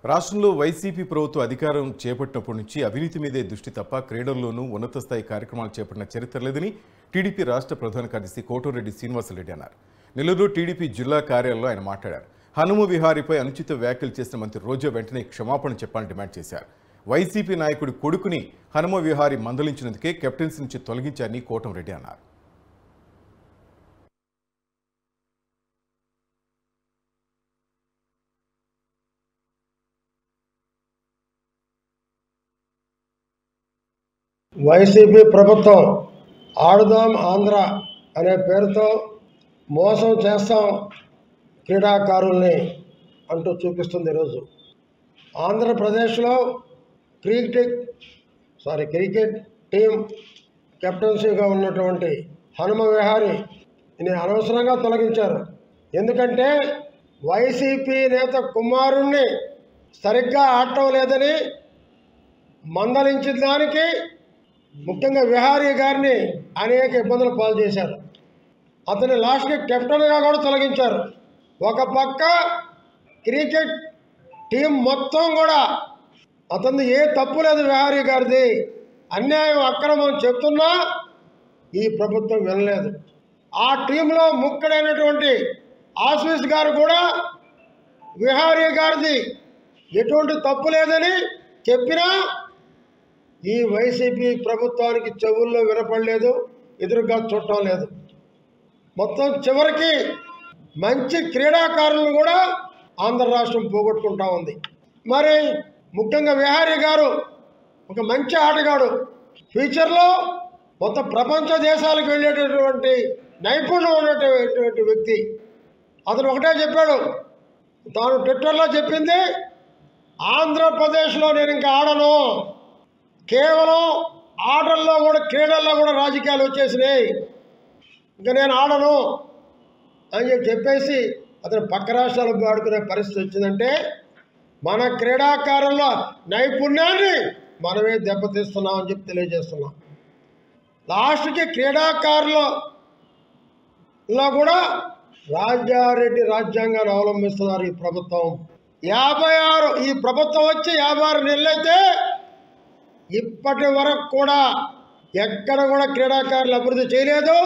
రాష్ట్రంలో వైసీపీ ప్రభుత్వం అధికారం చేపట్టినప్పటి నుంచి అవినీతి మీదే దృష్టి తప్ప క్రీడల్లోనూ ఉన్నత స్థాయి కార్యక్రమాలు చేపట్టిన చరిత్ర లేదని టీడీపీ రాష్ట్ర ప్రధాన కార్యదర్శి కోటరెడ్డి శ్రీనివాసరెడ్డి అన్నారు. నెల్లూరు టీడీపీ జిల్లా కార్యాలయంలో ఆయన మాట్లాడారు. హనుమ విహారీపై అనుచిత వ్యాఖ్యలు చేసిన మంత్రి రోజా వెంటనే క్షమాపణ చెప్పాలని డిమాండ్ చేశారు. వైసీపీ నాయకుడి కొడుకుని హనుమ విహారీ మందలించినందుకే కెప్టెన్సీ నుంచి తొలగించారని కోటరెడ్డి అన్నారు. వైసీపీ ప్రభుత్వం ఆడుదాం ఆంధ్ర అనే పేరుతో మోసం చేస్తాం క్రీడాకారుల్ని అంటూ చూపిస్తుంది. ఈరోజు ఆంధ్రప్రదేశ్లో క్రికెట్ టీం కెప్టెన్సీగా ఉన్నటువంటి హనుమ విహారీని అనవసరంగా తొలగించారు. ఎందుకంటే వైసీపీ నేత కుమారుణ్ణి సరిగ్గా ఆడటం లేదని మందలించిన దానికి ముఖ్యంగా విహారీ గారిని అనేక ఇబ్బందులు పాలు చేశారు. అతని లాస్ట్కి కెప్టెన్గా కూడా తొలగించారు. ఒక పక్క క్రికెట్ టీం మొత్తం కూడా అతనిది ఏ తప్పు లేదు, విహారీ గారిది అన్యాయం అక్రమం చెప్తున్నా ఈ ప్రభుత్వం వినలేదు. ఆ టీంలో ముఖ్యుడైనటువంటి ఆశీష్ గారు కూడా విహారీ గారిది ఎటువంటి తప్పు లేదని చెప్పినా ఈ వైసీపీ ప్రభుత్వానికి చెవుల్లో వినపడలేదు, ఎదురుగా చూడటం లేదు. మొత్తం చివరికి మంచి క్రీడాకారులను కూడా ఆంధ్ర రాష్ట్రం పోగొట్టుకుంటా ఉంది. మరి ముఖ్యంగా విహారీ గారు ఒక మంచి ఆటగాడు, ఫ్యూచర్లో మొత్తం ప్రపంచ దేశాలకు వెళ్ళేటటువంటి నైపుణ్యం ఉన్నటువంటి వ్యక్తి. అతను ఒకటే చెప్పాడు, తాను ట్విట్టర్లో చెప్పింది, ఆంధ్రప్రదేశ్లో నేను ఇంకా ఆడను, కేవలం ఆటల్లో కూడా క్రీడల్లో కూడా రాజకీయాలు వచ్చేసినాయి, ఇంకా నేను ఆడను అని చెప్పేసి అతను పక్క రాష్ట్రాలకు ఆడుకునే పరిస్థితి వచ్చిందంటే మన క్రీడాకారుల నైపుణ్యాన్ని మనమే దెబ్బతీస్తున్నాం అని చెప్పి తెలియజేస్తున్నాం. లాస్ట్కి క్రీడాకారులలో కూడా రాజారెడ్డి రాజ్యాంగాన్ని అవలంబిస్తున్నారు ఈ ప్రభుత్వం. 56 ఈ ప్రభుత్వం వచ్చి 56 నెలలైతే ఇప్పటి వరకు కూడా ఎక్కడ కూడా క్రీడాకారులు అభివృద్ధి చేయలేదు.